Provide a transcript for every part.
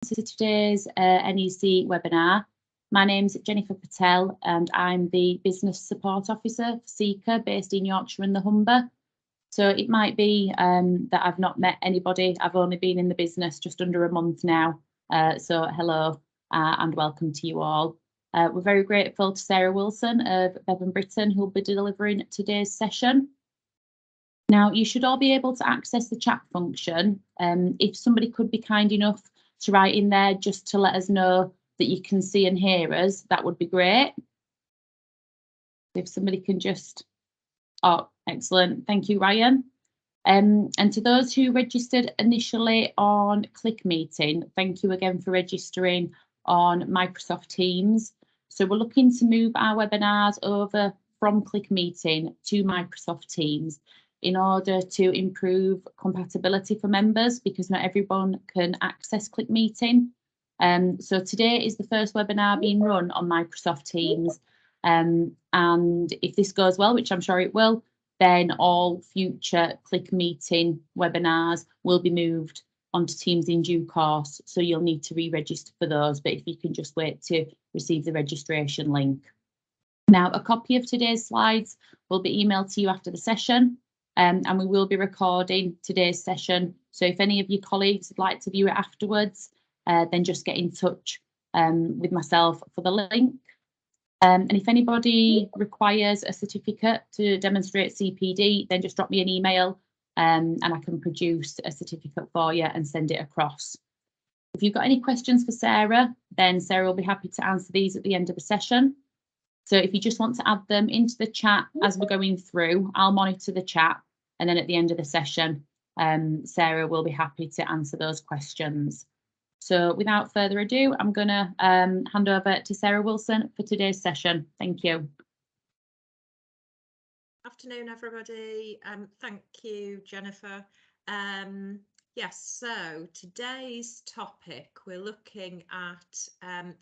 To today's NEC webinar. My name's Jennifer Patel and I'm the Business Support Officer for CECA based in Yorkshire and the Humber. So it might be that I've not met anybody. I've only been in the business just under a month now. So hello and welcome to you all. We're very grateful to Sarah Wilson of Bevan, Brittan, who will be delivering today's session. Now, you should all be able to access the chat function. If somebody could be kind enough to write in there just to let us know that you can see and hear us, that would be great. If somebody can just, oh, excellent. Thank you, Ryan. And to those who registered initially on Click Meeting, thank you again for registering on Microsoft Teams. So we're looking to move our webinars over from Click Meeting to Microsoft Teams in order to improve compatibility for members, because not everyone can access Click Meeting. So today is the first webinar being run on Microsoft Teams. And if this goes well, which I'm sure it will, then all future Click Meeting webinars will be moved onto Teams in due course. So you'll need to re-register for those, but if you can just wait to receive the registration link. Now, a copy of today's slides will be emailed to you after the session. And we will be recording today's session. So if any of your colleagues would like to view it afterwards, then just get in touch with myself for the link. And if anybody requires a certificate to demonstrate CPD, then just drop me an email and I can produce a certificate for you and send it across. If you've got any questions for Sarah, then Sarah will be happy to answer these at the end of the session. So if you just want to add them into the chat as we're going through, I'll monitor the chat. And then at the end of the session, Sarah will be happy to answer those questions. So without further ado, I'm going to hand over to Sarah Wilson for today's session. Thank you. Afternoon, everybody. Thank you, Jennifer. Yes, so today's topic, we're looking at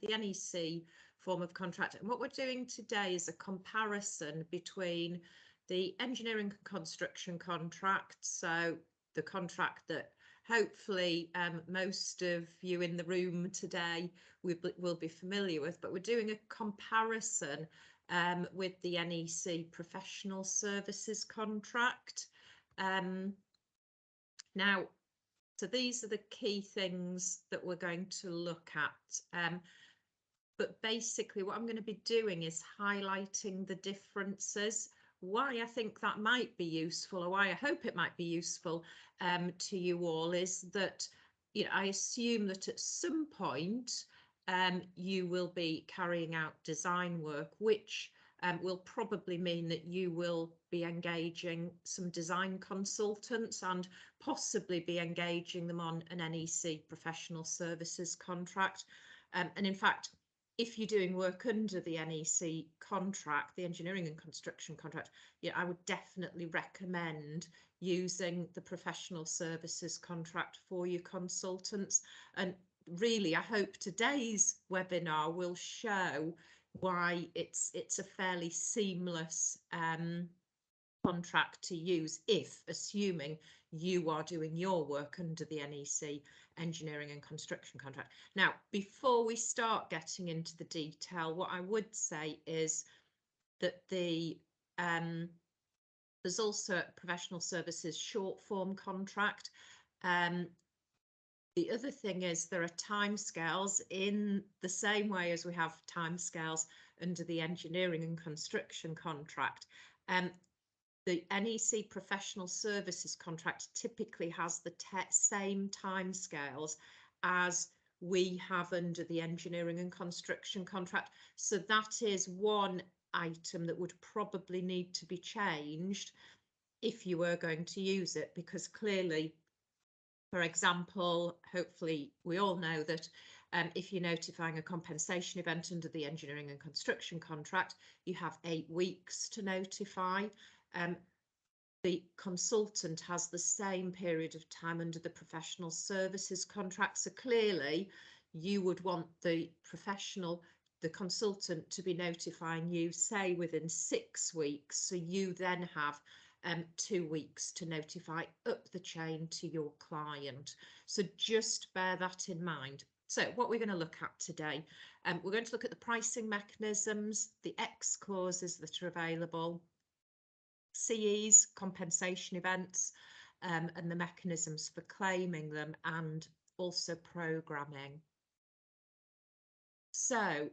the NEC form of contract. And what we're doing today is a comparison between the engineering and construction contract, so the contract that hopefully most of you in the room today will be familiar with, but we're doing a comparison with the NEC professional services contract. Now, so these are the key things that we're going to look at. But basically what I'm going to be doing is highlighting the differences. Why I think that might be useful, or why I hope it might be useful to you all, is that, you know, I assume that at some point you will be carrying out design work, which will probably mean that you will be engaging some design consultants and possibly be engaging them on an NEC professional services contract. And in fact, if you're doing work under the NEC contract, the engineering and construction contract, yeah, I would definitely recommend using the professional services contract for your consultants. And really, I hope today's webinar will show why it's a fairly seamless contract to use, if assuming you are doing your work under the NEC engineering and construction contract. Now, before we start getting into the detail, what I would say is that there's also a professional services short form contract. The other thing is there are timescales in the same way as we have timescales under the engineering and construction contract. The NEC professional services contract typically has the same timescales as we have under the engineering and construction contract. So that is one item that would probably need to be changed if you were going to use it, because clearly, for example, hopefully we all know that if you're notifying a compensation event under the engineering and construction contract, you have 8 weeks to notify. The consultant has the same period of time under the professional services contract. So clearly you would want the consultant to be notifying you, say, within 6 weeks. So you then have 2 weeks to notify up the chain to your client. So just bear that in mind. So what we're going to look at today, we're going to look at the pricing mechanisms, the X clauses that are available, CEs, compensation events, and the mechanisms for claiming them, and also programming. So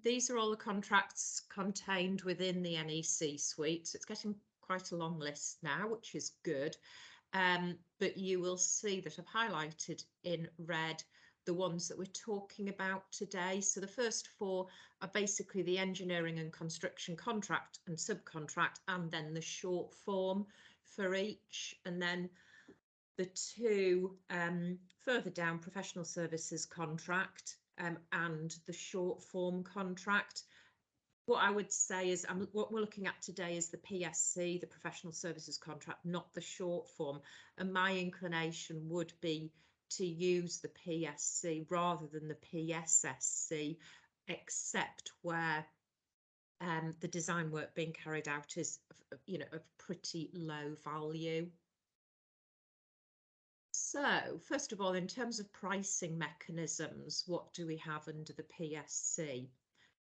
these are all the contracts contained within the NEC suite. So it's getting quite a long list now, which is good. But you will see that I've highlighted in red the ones that we're talking about today. So the first four are basically the engineering and construction contract and subcontract, and then the short form for each. And then the two further down, professional services contract and the short form contract. What I would say is what we're looking at today is the PSC, the professional services contract, not the short form. And my inclination would be to use the PSC rather than the PSSC, except where the design work being carried out is, of pretty low value. So, first of all, in terms of pricing mechanisms, what do we have under the PSC?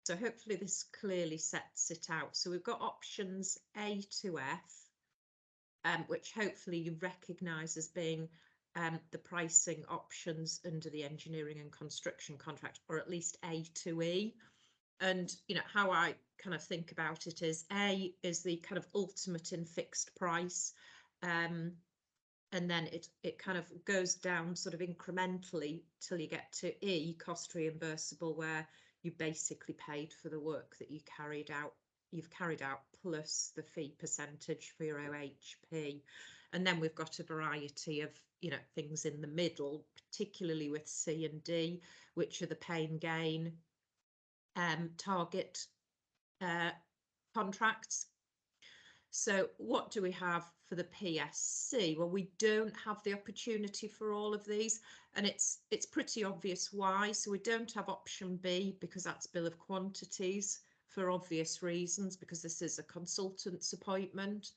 So hopefully this clearly sets it out. So we've got options A to F, which hopefully you recognise as being the pricing options under the engineering and construction contract, or at least A to E. And, how I kind of think about it is A is the kind of ultimate in fixed price. And then it kind of goes down sort of incrementally till you get to E, cost reimbursable, where you basically paid for the work that you've carried out plus the fee percentage for your OHP. And then we've got a variety of, things in the middle, particularly with C and D, which are the pain gain target contracts. So what do we have for the PSC? Well, we don't have the opportunity for all of these, and it's pretty obvious why. So we don't have option B because that's bill of quantities for obvious reasons, because this is a consultant's appointment.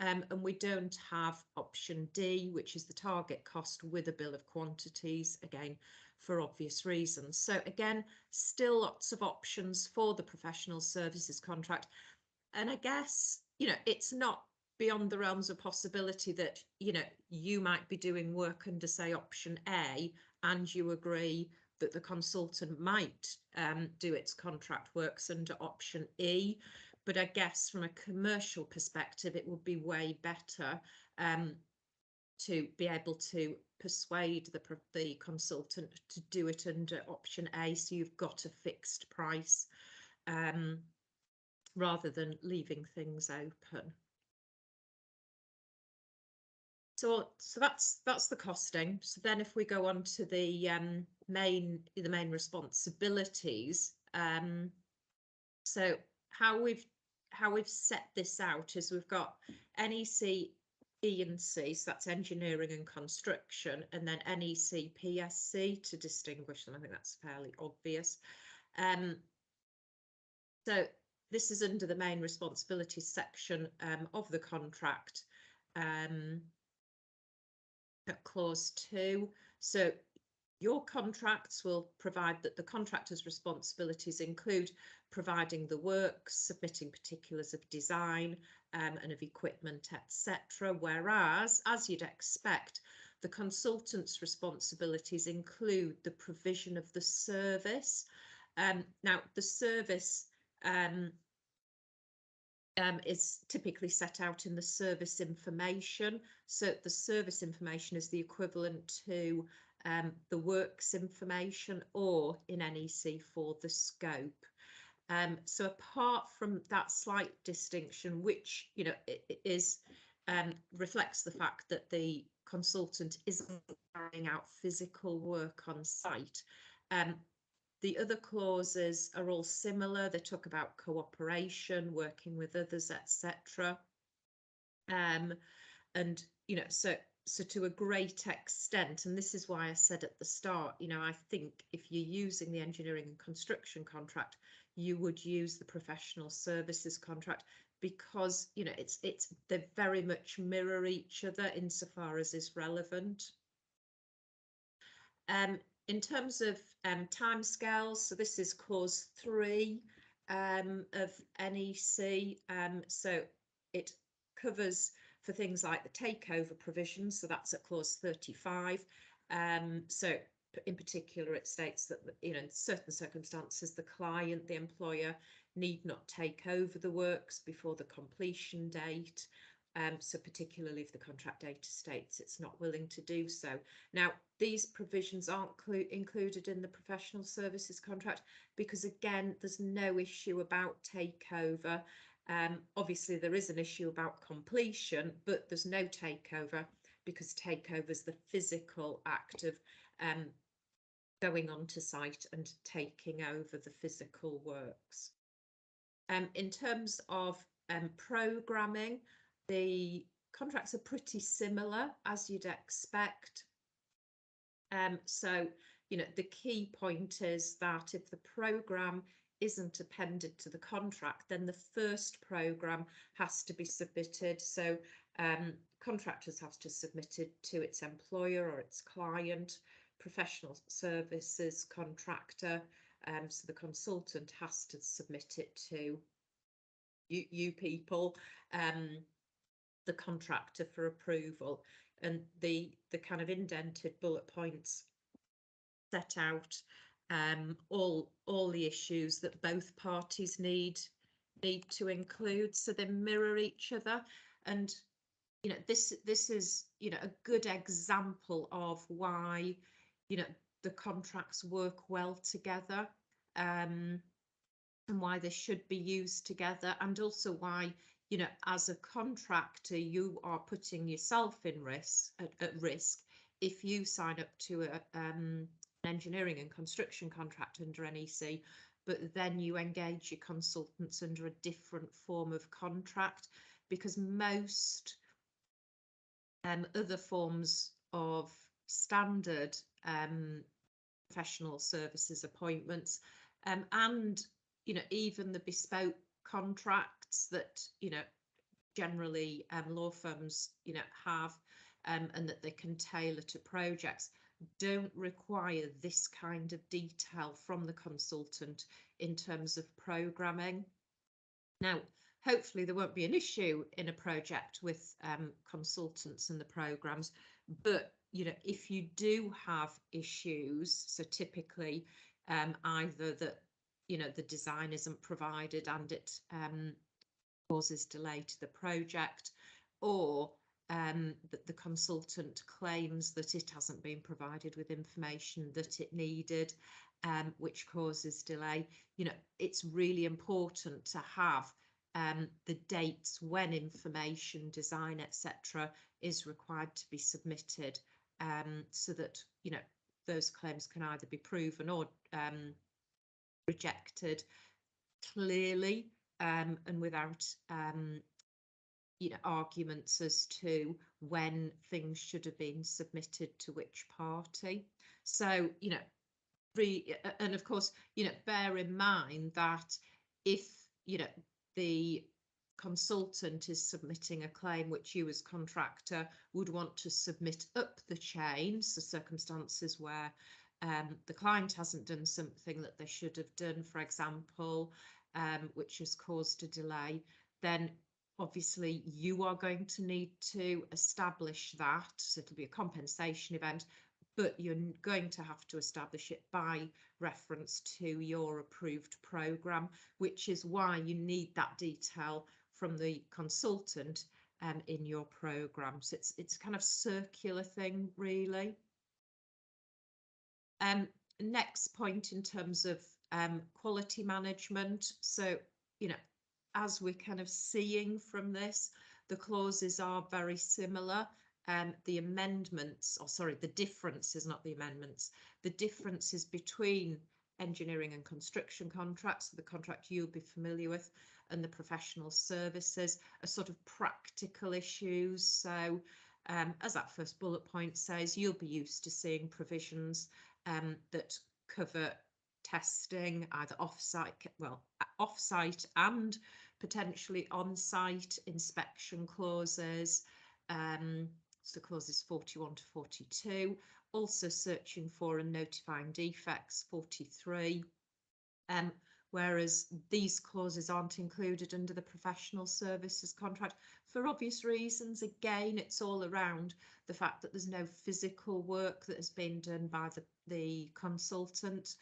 And we don't have option D, which is the target cost with a bill of quantities, again, for obvious reasons. So again, still lots of options for the professional services contract. And I guess, it's not beyond the realms of possibility that, you might be doing work under, say, option A, and you agree that the consultant might do its contract works under option E. But I guess from a commercial perspective, it would be way better to be able to persuade the consultant to do it under option A, so you've got a fixed price. Rather than leaving things open. So that's the costing. So then if we go on to the main responsibilities, so how we've set this out is we've got NEC E and C, so that's engineering and construction, and then NEC PSC to distinguish them. I think that's fairly obvious. So this is under the main responsibilities section of the contract at clause 2. So your contracts will provide that the contractor's responsibilities include providing the work, submitting particulars of design and of equipment, etc. Whereas, as you'd expect, the consultant's responsibilities include the provision of the service. Now, the service is typically set out in the service information. So the service information is the equivalent to the works information, or in NEC4, the scope. So apart from that slight distinction, which, it is reflects the fact that the consultant isn't carrying out physical work on site, the other clauses are all similar. They talk about cooperation, working with others, etc. And, so to a great extent, and this is why I said at the start, I think if you're using the engineering and construction contract, you would use the professional services contract, because, they very much mirror each other insofar as is relevant. in terms of timescales, so this is clause 3 of NEC. So it covers for things like the takeover provisions, so that's at clause 35. So in particular, it states that, you know, in certain circumstances, the client, the employer, need not take over the works before the completion date. So particularly if the contract data states it's not willing to do so. Now, these provisions aren't included in the professional services contract because, again, there's no issue about takeover. Obviously, there is an issue about completion, but there's no takeover because takeover is the physical act of going onto site and taking over the physical works. In terms of programming, the contracts are pretty similar, as you'd expect. So, you know, the key point is that if the programme isn't appended to the contract, then the first programme has to be submitted. So contractors have to submit it to its employer or its client, professional services contractor. So the consultant has to submit it to you people, the contractor, for approval. And the kind of indented bullet points set out all the issues that both parties need to include, so they mirror each other. And you know, this is, you know, a good example of why, you know, the contracts work well together, and why they should be used together, and also why, you know, as a contractor, you are putting yourself in risk at risk if you sign up to an engineering and construction contract under NEC, but then you engage your consultants under a different form of contract, because most other forms of standard professional services appointments, and you know, even the bespoke contracts that, you know, generally law firms, you know, have, and that they can tailor to projects, don't require this kind of detail from the consultant in terms of programming. Now, hopefully there won't be an issue in a project with consultants and the programs, but you know, if you do have issues, so typically either that, you know, the design isn't provided and it causes delay to the project, or that the consultant claims that it hasn't been provided with information that it needed, which causes delay. You know, it's really important to have the dates when information, design, etc. is required to be submitted, so that, you know, those claims can either be proven or rejected clearly, and without you know, arguments as to when things should have been submitted to which party. So, you know, and of course, you know, bear in mind that if, you know, the consultant is submitting a claim which you as contractor would want to submit up the chain, so circumstances where the client hasn't done something that they should have done, for example, which has caused a delay, then obviously you are going to need to establish that. So it'll be a compensation event, but you're going to have to establish it by reference to your approved programme, which is why you need that detail from the consultant in your programme. So it's kind of circular thing, really. Next point in terms of quality management. So, you know, as we're kind of seeing from this, the clauses are very similar. The amendments, or sorry, the differences, not the amendments, the differences between engineering and construction contracts, the contract you'll be familiar with, and the professional services, are sort of practical issues. So as that first bullet point says, you'll be used to seeing provisions that cover testing, either off-site and potentially on-site inspection clauses, so clauses 41 to 42, Also searching for and notifying defects, 43. Whereas these clauses aren't included under the professional services contract for obvious reasons. Again, it's all around the fact that there's no physical work that has been done by the consultant.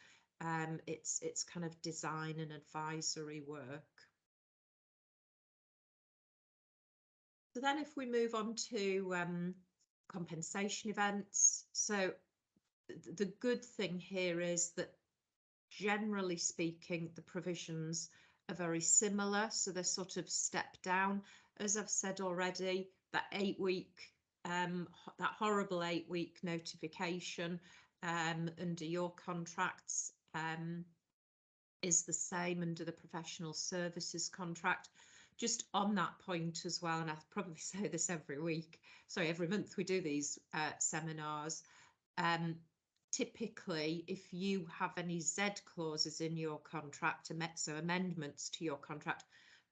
It's kind of design and advisory work. So then if we move on to compensation events. So the good thing here is that generally speaking, the provisions are very similar. So they're sort of stepped down. As I've said already, that 8-week, that horrible 8-week notification under your contracts is the same under the professional services contract. Just on that point as well, and I probably say this every month we do these seminars. Typically, if you have any Z clauses in your contract, so amendments to your contract,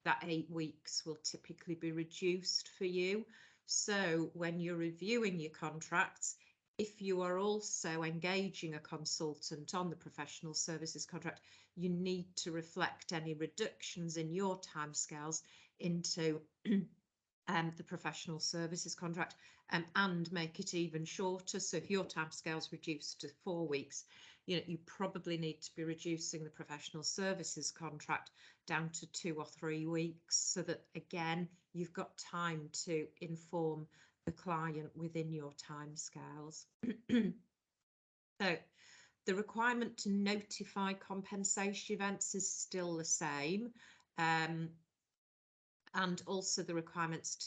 that 8 weeks will typically be reduced for you. So when you're reviewing your contracts, if you are also engaging a consultant on the professional services contract, you need to reflect any reductions in your timescales into the professional services contract and make it even shorter. So if your timescale's reduced to 4 weeks, you probably need to be reducing the professional services contract down to 2 or 3 weeks, so that again you've got time to inform the client within your timescales. So the requirement to notify compensation events is still the same. And also the requirements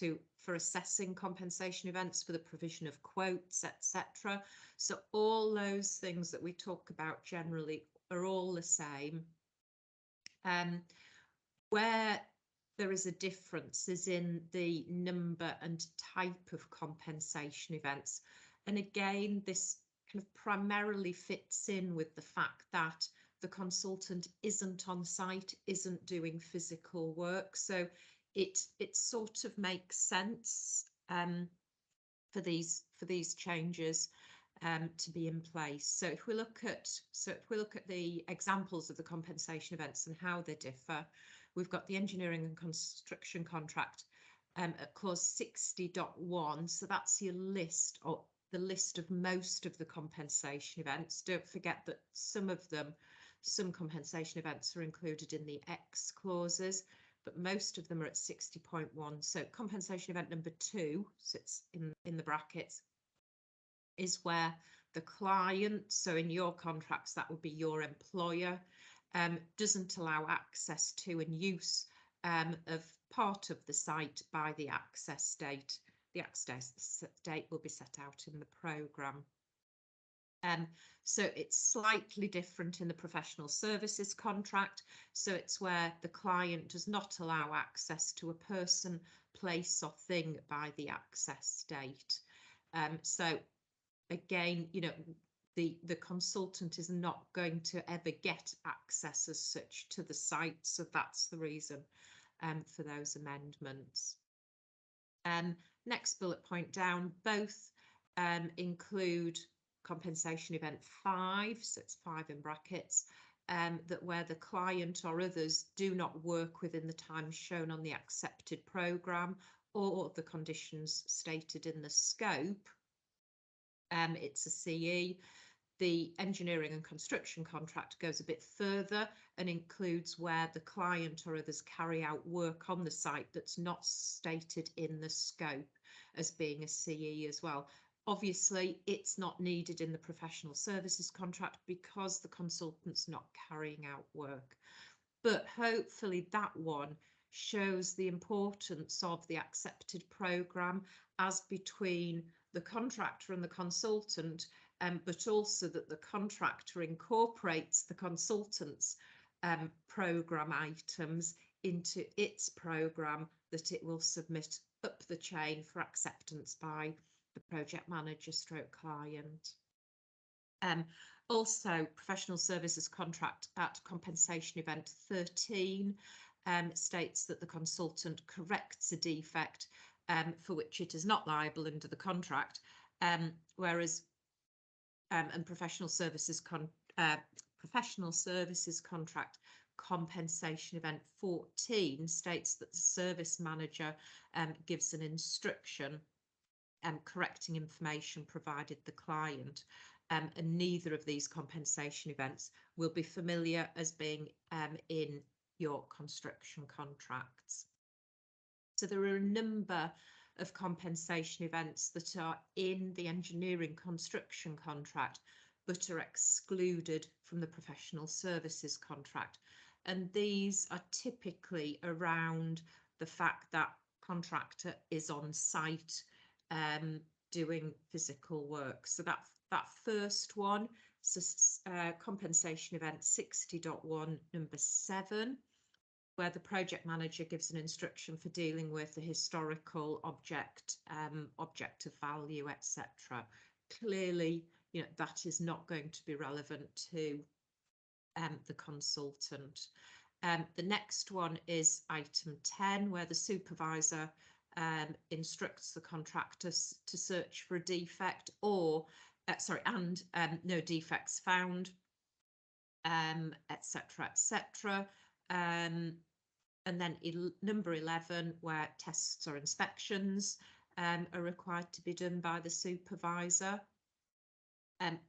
for assessing compensation events, for the provision of quotes, etc. So all those things that we talk about generally are all the same. Where there is a difference is in the number and type of compensation events. And again, this kind of primarily fits in with the fact that the consultant isn't on site, isn't doing physical work. So it sort of makes sense for these changes to be in place. So if we look at the examples of the compensation events and how they differ, we've got the engineering and construction contract at clause 60.1. So that's your list, or the list of most of the compensation events. Don't forget that some compensation events are included in the X clauses, but most of them are at 60.1. So compensation event number 2, so it's in the brackets, is where the client, so in your contracts that would be your employer, doesn't allow access to and use of part of the site by the access date. The access date will be set out in the programme. So it's slightly different in the professional services contract. So it's where the client does not allow access to a person, place or thing by the access date. So again, the consultant is not going to ever get access as such to the site. So that's the reason for those amendments. Next bullet point down, both include compensation event 5, so it's 5 in brackets, that where the client or others do not work within the time shown on the accepted programme or the conditions stated in the scope, it's a CE. The engineering and construction contract goes a bit further and includes where the client or others carry out work on the site that's not stated in the scope as being a CE as well. Obviously, it's not needed in the professional services contract because the consultant's not carrying out work. But hopefully that one shows the importance of the accepted programme as between the contractor and the consultant, but also that the contractor incorporates the consultant's programme items into its programme that it will submit up the chain for acceptance by the project manager stroke client. Also, professional services contract at compensation event 13 states that the consultant corrects a defect for which it is not liable under the contract, whereas and professional services contract compensation event 14 states that the service manager gives an instruction correcting information provided the client, and neither of these compensation events will be familiar as being in your construction contracts. So there are a number of compensation events that are in the engineering construction contract but are excluded from the professional services contract, and these are typically around the fact that contractor is on site doing physical work. So that first one, so compensation event 60.1 number 7, where the project manager gives an instruction for dealing with the historical object, object of value, etc. Clearly, you know, that is not going to be relevant to the consultant. The next one is item 10, where the supervisor instructs the contractors to search for a defect or, and no defects found, etc., etc. And then number 11, where tests or inspections are required to be done by the supervisor.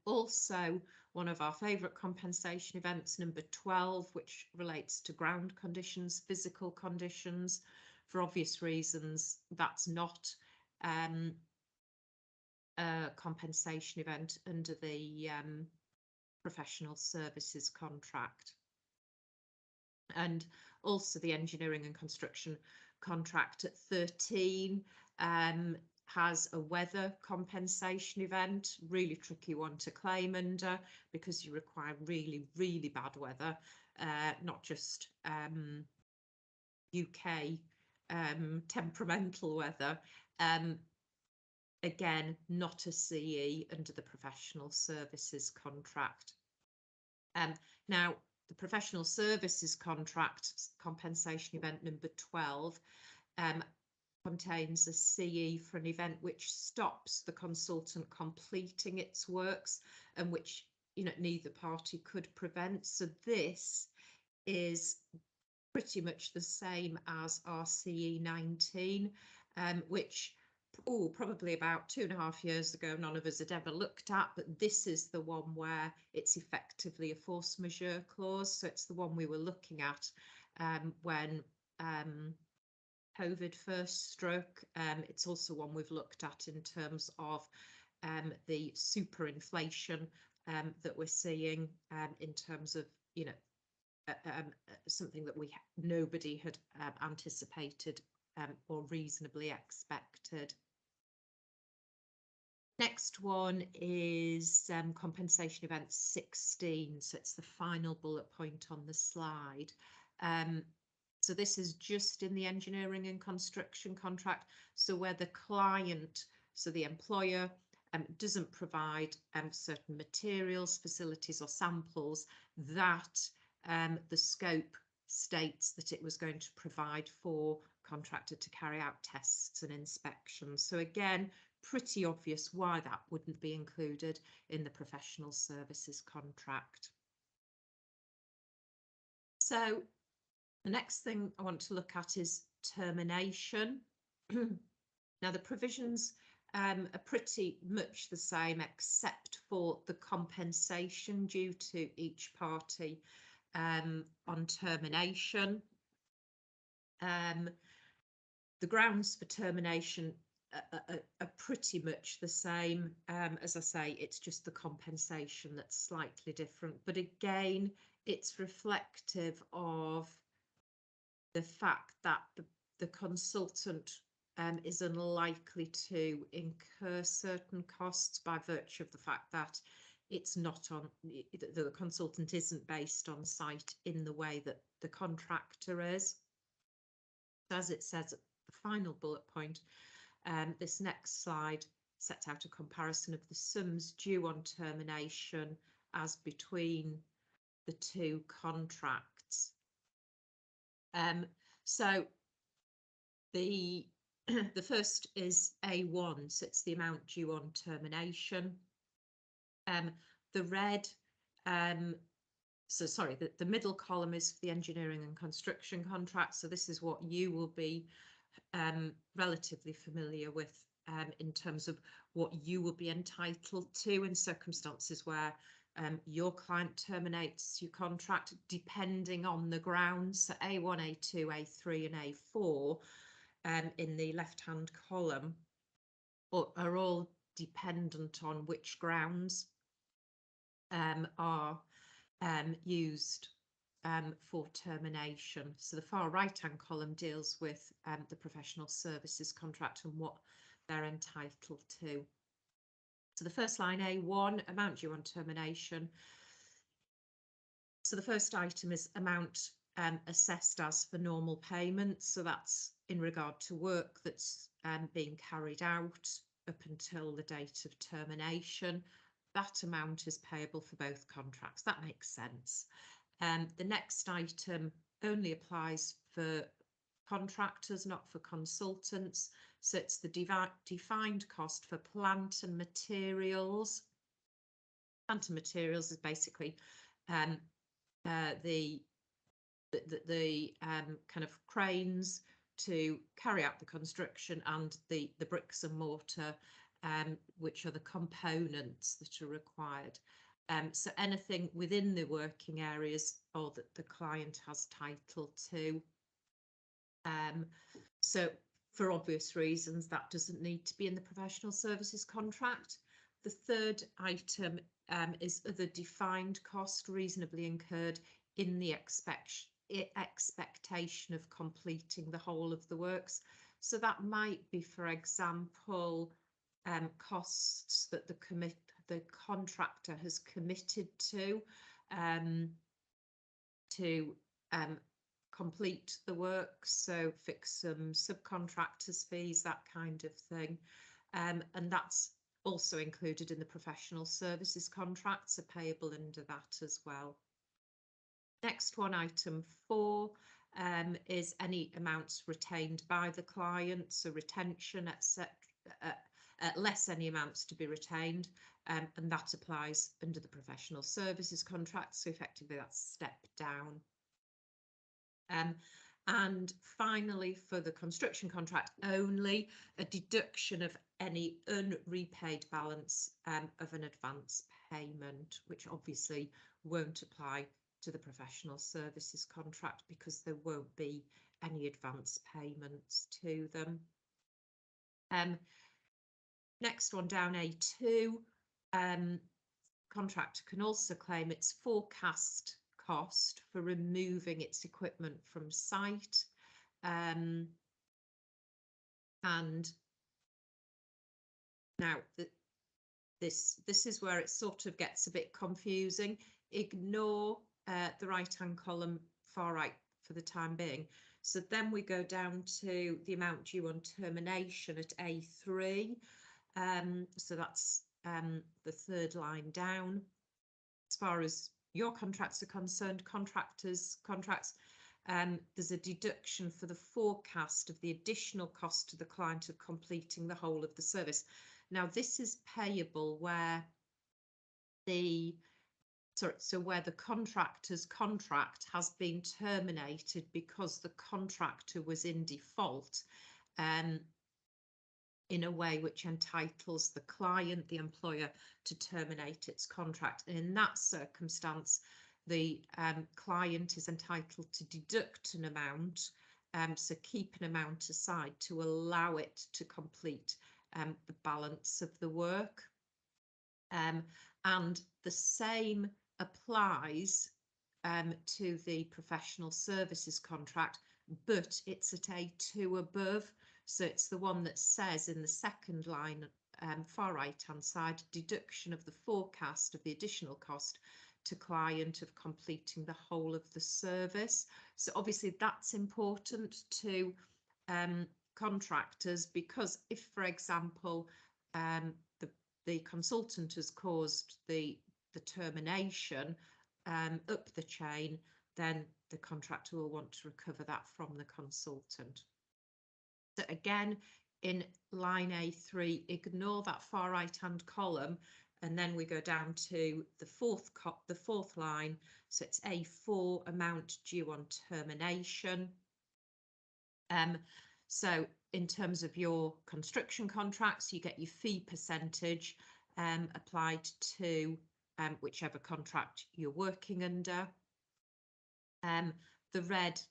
Also, one of our favourite compensation events, number 12, which relates to ground conditions, physical conditions. For obvious reasons, that's not a compensation event under the professional services contract. And also the engineering and construction contract at 13 has a weather compensation event, really tricky one to claim under because you require really, really bad weather, not just UK temperamental weather. Again, not a CE under the professional services contract. Now, the professional services contract compensation event number 12 contains a CE for an event which stops the consultant completing its works and which, you know, neither party could prevent. So this is pretty much the same as our CE 19, which probably about 2.5 years ago none of us had ever looked at, but this is the one where it's effectively a force majeure clause. So it's the one we were looking at when COVID first struck. It's also one we've looked at in terms of the superinflation that we're seeing in terms of, you know, something that nobody had anticipated or reasonably expected. Next one is compensation event 16. So it's the final bullet point on the slide. So this is just in the engineering and construction contract. So where the client, so the employer, doesn't provide certain materials, facilities or samples that the scope states that it was going to provide for contractor to carry out tests and inspections. So again, pretty obvious why that wouldn't be included in the professional services contract. So the next thing I want to look at is termination. Now the provisions are pretty much the same except for the compensation due to each party on termination. The grounds for termination are pretty much the same. As I say, it's just the compensation that's slightly different. But again, it's reflective of the fact that the consultant is unlikely to incur certain costs by virtue of the fact that it's not on, the consultant isn't based on site in the way that the contractor is. As it says at the final bullet point, this next slide sets out a comparison of the sums due on termination as between the two contracts. So the first is A1, so it's the amount due on termination. The red, the middle column is for the engineering and construction contract. So this is what you will be relatively familiar with in terms of what you will be entitled to in circumstances where your client terminates your contract, depending on the grounds. So A1, A2, A3 and A4 in the left-hand column are all dependent on which grounds are used for termination. So the far right-hand column deals with the professional services contract and what they're entitled to. So the first line, A1, amount due on termination. So the first item is amount assessed as for normal payments. So that's in regard to work that's being carried out up until the date of termination. That amount is payable for both contracts. That makes sense. The next item only applies for contractors, not for consultants. So it's the defined cost for plant and materials. Plant and materials is basically the kind of cranes to carry out the construction and the bricks and mortar, which are the components that are required. So anything within the working areas or that the client has title to. So for obvious reasons, that doesn't need to be in the professional services contract. The third item is other defined cost reasonably incurred in the expectation of completing the whole of the works. So that might be, for example, costs that the contractor has committed to complete the work, so fix some subcontractors' fees, that kind of thing, and that's also included in the professional services contracts, are payable under that as well. Next one, item 4, is any amounts retained by the client, so retention, etc. Less any amounts to be retained, and that applies under the professional services contract, so effectively that's a step down. And finally, for the construction contract only, a deduction of any unrepaid balance of an advance payment, which obviously won't apply to the professional services contract because there won't be any advance payments to them. Next one down, A2, contractor can also claim its forecast cost for removing its equipment from site, and now this is where it sort of gets a bit confusing. Ignore the right-hand column far right for the time being. So then we go down to the amount due on termination at A3. So that's the third line down. As far as your contracts are concerned, contracts, there's a deduction for the forecast of the additional cost to the client of completing the whole of the service. Now, this is payable where where the contractor's contract has been terminated because the contractor was in default, in a way which entitles the client, the employer, to terminate its contract. And in that circumstance, the client is entitled to deduct an amount, so keep an amount aside to allow it to complete the balance of the work. And the same applies to the professional services contract, but it's at A2 above. So it's the one that says in the second line, far right hand side, deduction of the forecast of the additional cost to client of completing the whole of the service. So obviously that's important to contractors, because if, for example, the consultant has caused the termination up the chain, then the contractor will want to recover that from the consultant. So again, in line A3, ignore that far right hand column And then we go down to the fourth line. So it's A4, amount due on termination. So in terms of your construction contracts, you get your fee percentage applied to whichever contract you're working under. The red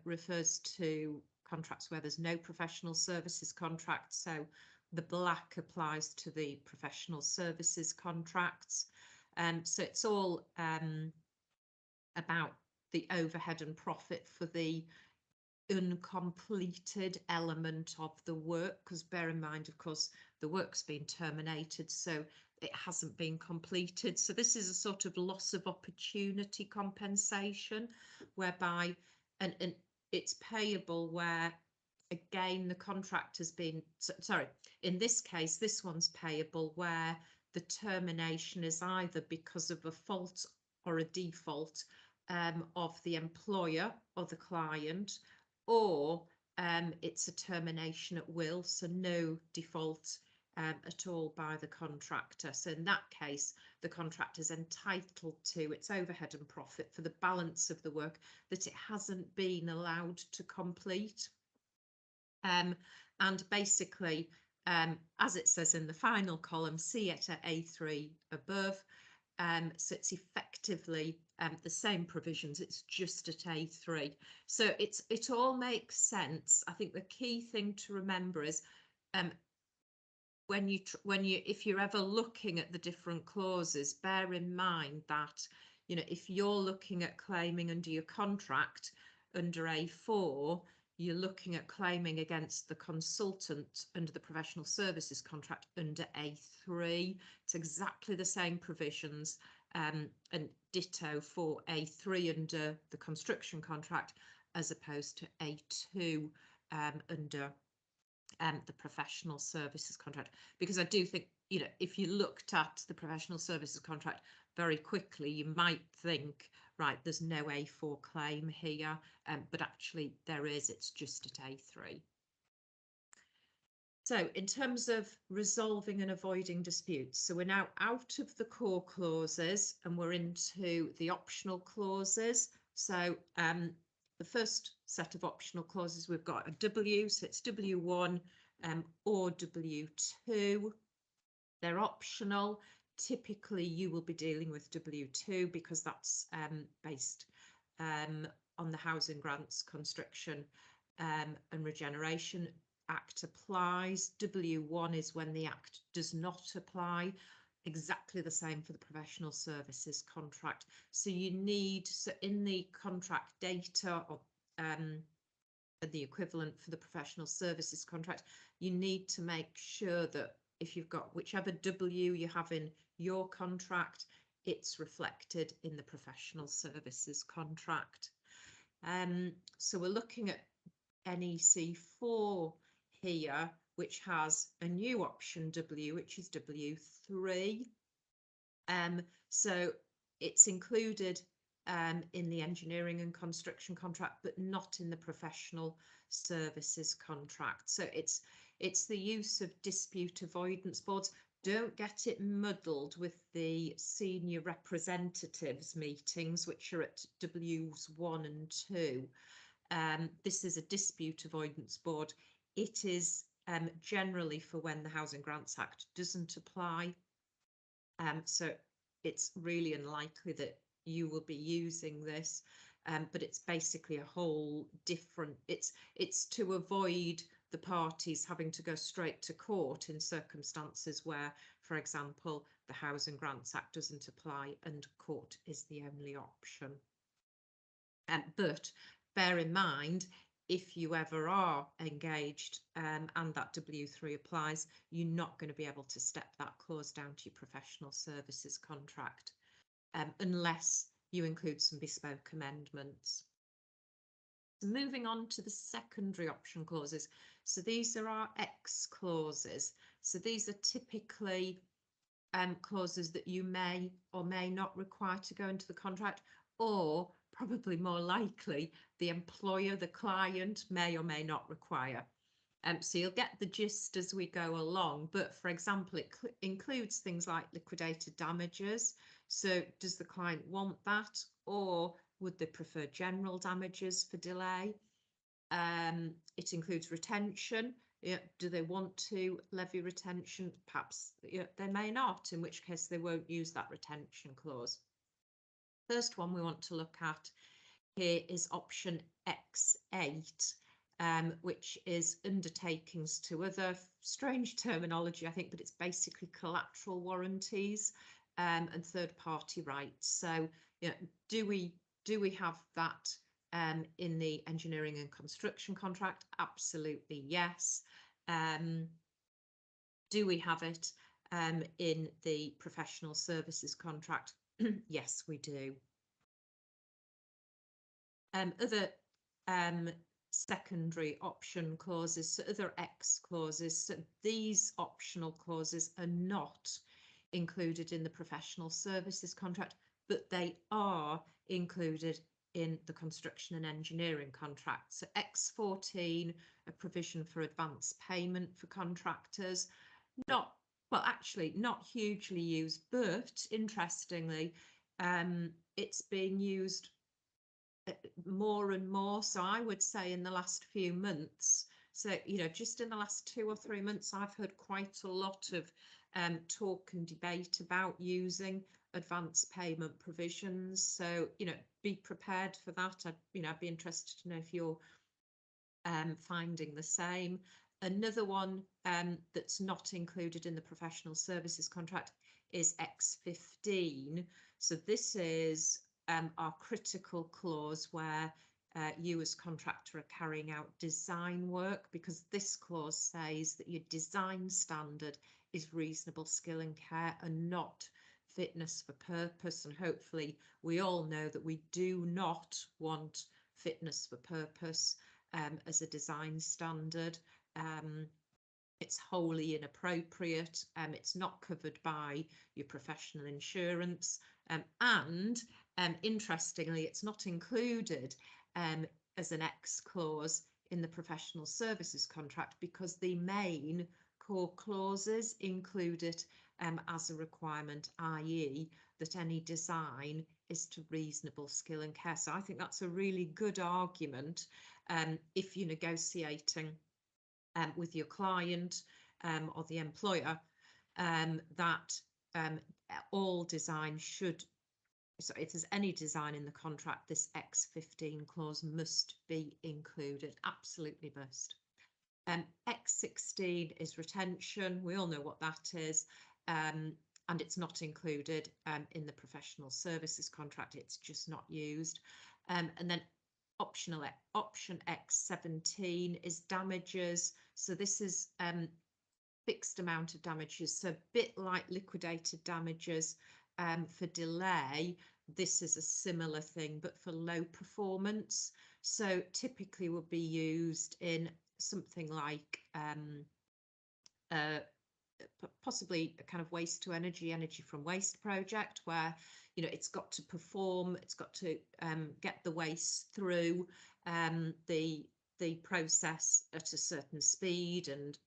refers to contracts where there's no professional services contract. So the black applies to the professional services contracts. So it's all about the overhead and profit for the uncompleted element of the work, because bear in mind, of course, the work's been terminated, so it hasn't been completed. So this is a sort of loss of opportunity compensation, whereby and it's payable where, again, the contract has been, sorry, in this case, this one's payable where the termination is either because of a fault or a default of the employer or the client, or it's a termination at will, so no default at all by the contractor. So in that case, the contractor is entitled to its overhead and profit for the balance of the work that it hasn't been allowed to complete. And basically, as it says in the final column, see it at A3 above. So it's effectively the same provisions, it's just at A3. So it all makes sense. I think the key thing to remember is if you're ever looking at the different clauses, bear in mind that, you know, if you're looking at claiming under your contract under A4, you're looking at claiming against the consultant under the professional services contract under A3. It's exactly the same provisions, and ditto for A3 under the construction contract, as opposed to A2 under the professional services contract. Because I do think, you know, if you looked at the professional services contract very quickly, you might think, right, there's no A4 claim here, but actually there is, it's just at A3. So in terms of resolving and avoiding disputes, so we're now out of the core clauses and we're into the optional clauses. So the first set of optional clauses, we've got a W, so it's W1 or W2. They're optional. Typically, you will be dealing with W2 because that's based on the Housing Grants Construction and Regeneration Act applies. W1 is when the Act does not apply. Exactly the same for the professional services contract. So you need, so in the contract data or the equivalent for the professional services contract, you need to make sure that if you've got whichever W you have in your contract, it's reflected in the professional services contract. So we're looking at NEC4 here, which has a new option W, which is W3. So it's included in the engineering and construction contract, but not in the professional services contract. So it's the use of dispute avoidance boards. Don't get it muddled with the senior representatives meetings, which are at Ws1 and 2. This is a dispute avoidance board. It is generally for when the Housing Grants Act doesn't apply. So it's really unlikely that you will be using this, but it's basically a whole different, it's to avoid the parties having to go straight to court in circumstances where, for example, the Housing Grants Act doesn't apply and court is the only option. But bear in mind, if you ever are engaged and that W3 applies, you're not going to be able to step that clause down to your professional services contract unless you include some bespoke amendments. So moving on to the secondary option clauses. So these are our X clauses. So these are typically clauses that you may or may not require to go into the contract, or probably more likely the employer, the client, may or may not require. So you'll get the gist as we go along. But for example, it includes things like liquidated damages. So does the client want that, or would they prefer general damages for delay? It includes retention. Yeah, do they want to levy retention? Perhaps they may not, in which case they won't use that retention clause. First one we want to look at here is option X8, which is undertakings to other, strange terminology, I think, but it's basically collateral warranties and third-party rights. So, do we have that in the engineering and construction contract? Absolutely, yes. Do we have it in the professional services contract? Yes, we do. Other secondary option clauses, so other X clauses, so these optional clauses are not included in the professional services contract, but they are included in the construction and engineering contract. So X14, a provision for advance payment for contractors, not hugely used, but interestingly, it's being used more and more. So I would say in the last few months, so just in the last 2 or 3 months, I've heard quite a lot of talk and debate about using advance payment provisions. So be prepared for that. I'd be interested to know if you're finding the same. Another one that's not included in the professional services contract is X15. So this is our critical clause where you as contractor are carrying out design work, because this clause says that your design standard is reasonable skill and care and not fitness for purpose. And hopefully we all know that we do not want fitness for purpose as a design standard. It's wholly inappropriate. It's not covered by your professional insurance, and interestingly, it's not included as an X clause in the professional services contract, because the main core clauses include it as a requirement, i.e. that any design is to reasonable skill and care. So I think that's a really good argument if you're negotiating with your client or the employer, that all design should, so if there's any design in the contract, this X15 clause must be included, absolutely must. X16 is retention. We all know what that is, and it's not included in the professional services contract. It's just not used. And then option X17 is damages. So this is fixed amount of damages, so a bit like liquidated damages for delay. This is a similar thing, but for low performance. So typically would be used in something like possibly a kind of waste to energy from waste project, where it's got to perform, it's got to get the waste through the process at a certain speed and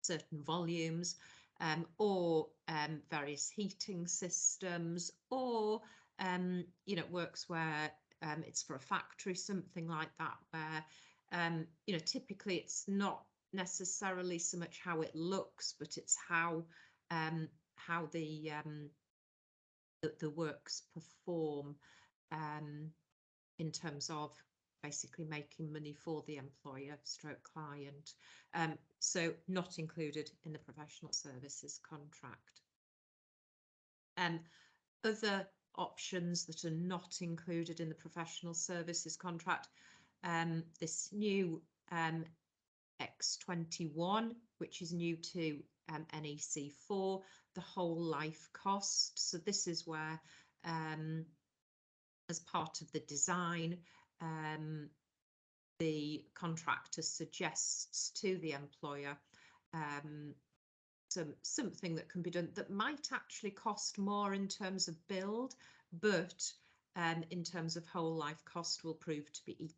certain volumes, or various heating systems, or works where it's for a factory, something like that, where typically it's not necessarily so much how it looks, but it's how the works perform in terms of basically making money for the employer stroke client. So not included in the professional services contract. Other options that are not included in the professional services contract, this new X21, which is new to NEC4, the whole life cost. So this is where as part of the design, the contractor suggests to the employer something that can be done that might actually cost more in terms of build, but in terms of whole life cost will prove to be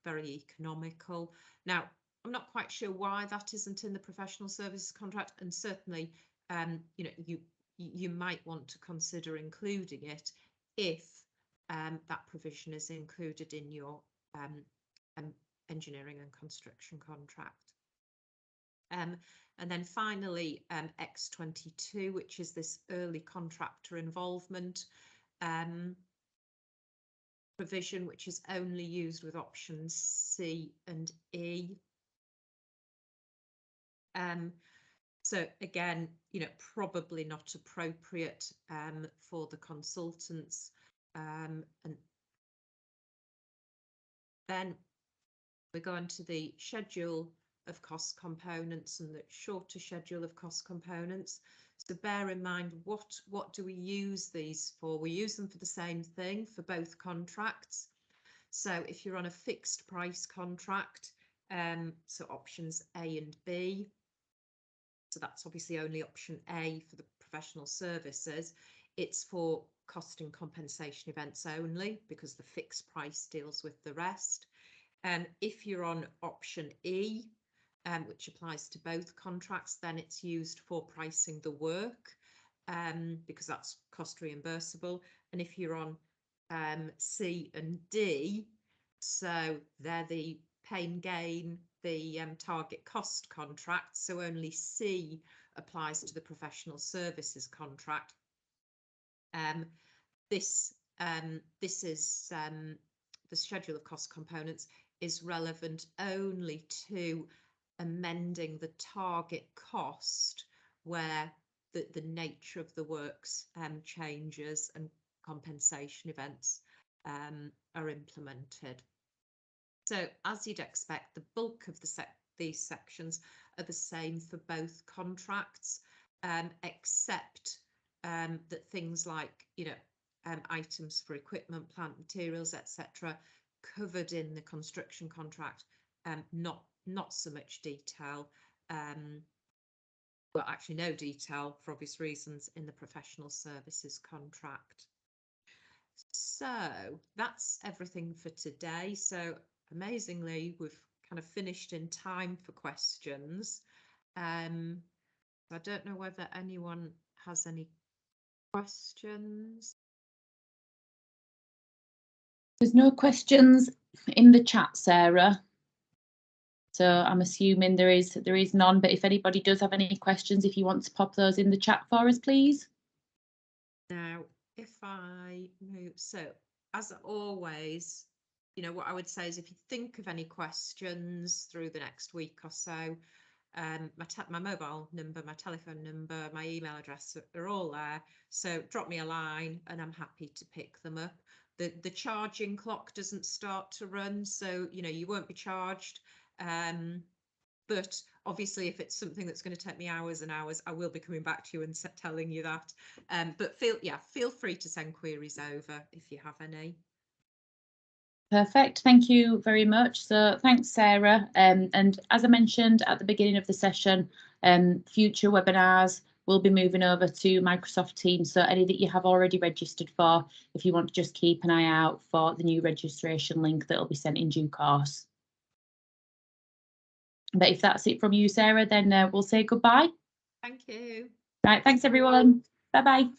very economical. Now, I'm not quite sure why that isn't in the professional services contract, and certainly you know, you might want to consider including it if that provision is included in your engineering and construction contract. And then finally, X22, which is this early contractor involvement provision, which is only used with options C and E. So again, you know, probably not appropriate for the consultants. And then we go into the schedule of cost components and the shorter schedule of cost components. So bear in mind, what do we use these for? We use them for the same thing for both contracts. So if you're on a fixed price contract, so options A and B, so that's obviously only option A for the professional services. It's for cost and compensation events only, because the fixed price deals with the rest. And if you're on option E, which applies to both contracts, then it's used for pricing the work, because that's cost reimbursable. And if you're on C and D, so they're the pain gain, the target cost contract, so only C applies to the professional services contract. This is the schedule of cost components is relevant only to amending the target cost where the nature of the works changes and compensation events are implemented. So as you'd expect, the bulk of these sections are the same for both contracts, except that things like, you know, items for equipment, plant materials, etc., covered in the construction contract, not so much detail, well, actually no detail for obvious reasons in the professional services contract. So that's everything for today. So amazingly, we've kind of finished in time for questions. I don't know whether anyone has any questions. There's no questions in the chat, Sarah. So I'm assuming there is none, but if anybody does have any questions, if you want to pop those in the chat for us, please. Now, if I move, so as always, you know, what I would say is if you think of any questions through the next week or so, my mobile number, my telephone number, my email address are all there. So drop me a line and I'm happy to pick them up. The charging clock doesn't start to run, so, you know, you won't be charged. But obviously, if it's something that's going to take me hours and hours, I will be coming back to you and telling you that. But feel free to send queries over if you have any. Perfect. Thank you very much. So thanks, Sarah. And as I mentioned at the beginning of the session, future webinars will be moving over to Microsoft Teams. So any that you have already registered for, if you want to just keep an eye out for the new registration link that will be sent in due course. But if that's it from you, Sarah, then we'll say goodbye. Thank you. Right. Thanks, everyone. Bye-bye.